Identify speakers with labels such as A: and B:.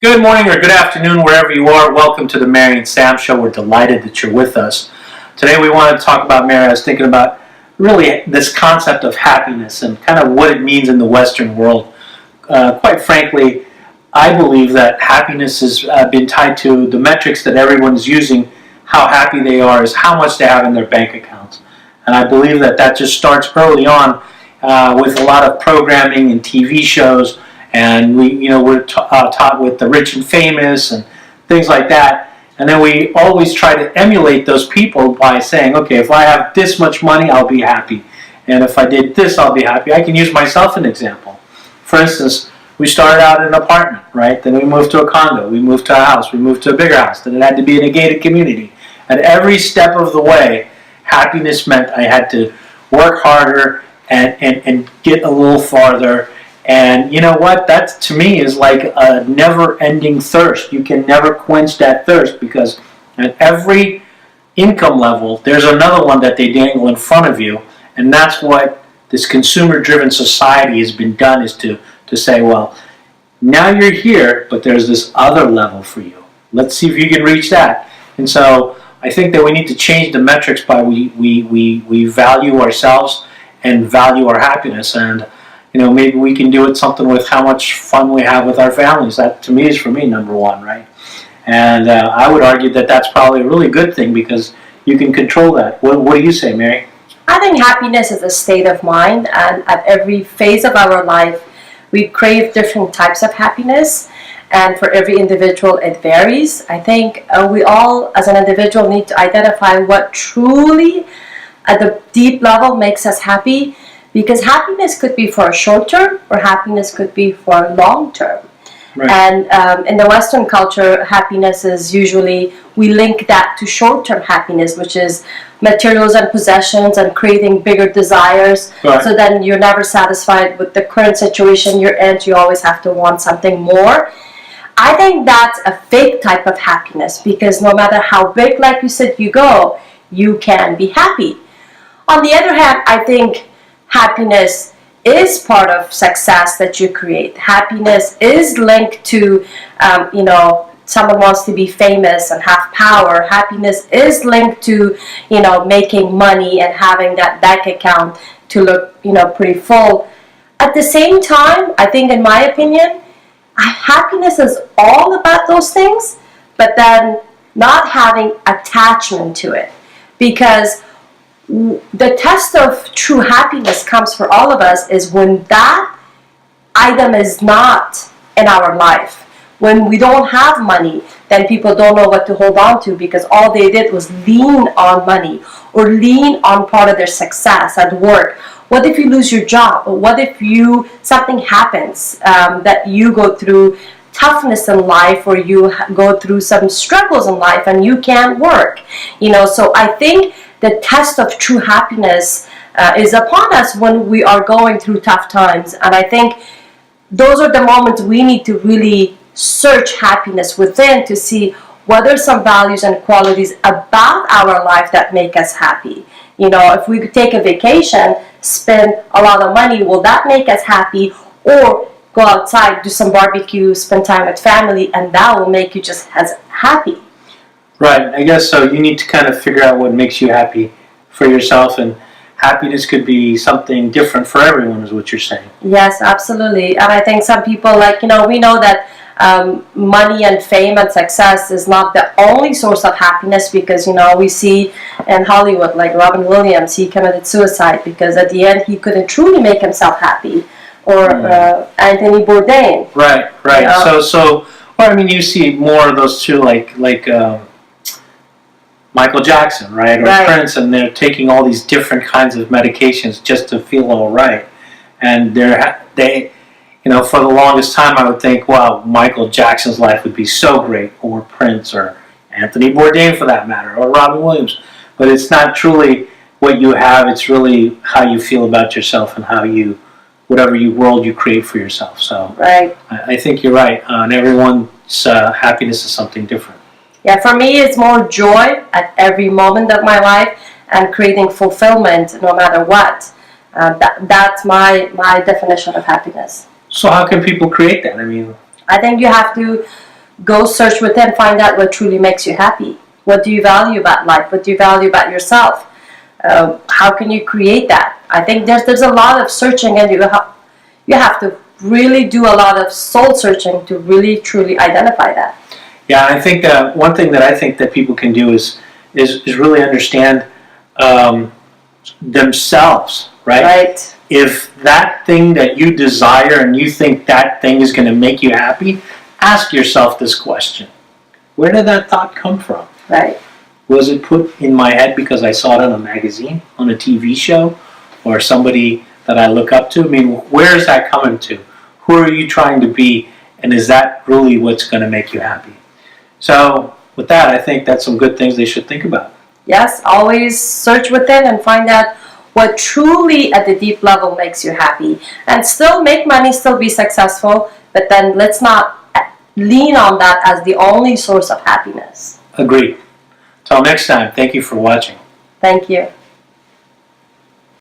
A: Good morning or good afternoon, wherever you are. Welcome to the Mary and Sam Show. We're delighted that you're with us. Today we want to talk about, Mary, I was thinking about really this concept of happiness and kind of what it means in the Western world. Quite frankly, I believe that happiness has been tied to the metrics that everyone's using. How happy they are is how much they have in their bank accounts. And I believe that that just starts early on with a lot of programming and TV shows. And we're taught with the rich and famous and things like that. And then we always try to emulate those people by saying, okay, if I have this much money, I'll be happy. And if I did this, I'll be happy. I can use myself as an example. For instance, we started out in an apartment, right? Then we moved to a condo. We moved to a house. We moved to a bigger house. Then it had to be in a gated community. At every step of the way, happiness meant I had to work harder and get a little farther. And you know what? That to me is like a never-ending thirst. You can never quench that thirst because at every income level, there's another one that they dangle in front of you. And that's what this consumer-driven society has been done, is to say, well, now you're here, but there's this other level for you. Let's see if you can reach that. And so I think that we need to change the metrics by we value ourselves and value our happiness. And maybe we can do it something with how much fun we have with our families. That, to me, is for me number one, right? And I would argue that that's probably a really good thing because you can control that. What do you say, Mary?
B: I think happiness is a state of mind, and at every phase of our life, we crave different types of happiness. And for every individual, it varies. I think we all, as an individual, need to identify what truly, at the deep level, makes us happy. Because happiness could be for a short term, or happiness could be for a long term. Right. And in the Western culture, happiness is usually, we link that to short term happiness, which is materials and possessions and creating bigger desires. Right. So then you're never satisfied with the current situation you're in. You always have to want something more. I think that's a fake type of happiness, because no matter how big, like you said, you go, you can be happy. On the other hand, I think happiness is part of success that you create. Happiness is linked to, someone wants to be famous and have power. Happiness is linked to, making money and having that bank account to look, pretty full. At the same time, I think, in my opinion, happiness is all about those things, but then not having attachment to it. Because the test of true happiness comes for all of us is when that item is not in our life. When we don't have money, then people don't know what to hold on to, because all they did was lean on money or lean on part of their success at work. What if you lose your job? Or what if something happens that you go through toughness in life, or you go through some struggles in life and you can't work? So I think the test of true happiness is upon us when we are going through tough times. And I think those are the moments we need to really search happiness within to see what are some values and qualities about our life that make us happy. If we could take a vacation, spend a lot of money, will that make us happy? Or go outside, do some barbecue, spend time with family, and that will make you just as happy.
A: Right, I guess so. You need to kind of figure out what makes you happy for yourself, and happiness could be something different for everyone, is what you're saying.
B: Yes, absolutely. And I think some people, we know that money and fame and success is not the only source of happiness, because, we see in Hollywood, like Robin Williams, he committed suicide because at the end he couldn't truly make himself happy. Or Anthony Bourdain.
A: Right. You see more of those two, like Michael Jackson, right? Or right. Prince, and they're taking all these different kinds of medications just to feel all right. And they for the longest time I would think, wow, Michael Jackson's life would be so great, or Prince, or Anthony Bourdain for that matter, or Robin Williams. But it's not truly what you have, it's really how you feel about yourself and how whatever world you create for yourself. So
B: right.
A: I think you're right. And everyone's happiness is something different.
B: Yeah, for me, it's more joy at every moment of my life and creating fulfillment no matter what. That's my definition of happiness.
A: So how can people create that?
B: I think you have to go search within, find out what truly makes you happy. What do you value about life? What do you value about yourself? How can you create that? I think there's a lot of searching, and you have to really do a lot of soul searching to really truly identify that.
A: Yeah, I think one thing that I think that people can do is really understand themselves, right?
B: Right.
A: If that thing that you desire and you think that thing is going to make you happy, ask yourself this question: where did that thought come from?
B: Right.
A: Was it put in my head because I saw it on a magazine, on a TV show, or somebody that I look up to? I mean, where is that coming to? Who are you trying to be? And is that really what's going to make you happy? So with that, I think that's some good things they should think about.
B: Yes, always search within and find out what truly at the deep level makes you happy. And still make money, still be successful, but then let's not lean on that as the only source of happiness.
A: Agreed. Till next time, thank you for watching.
B: Thank you.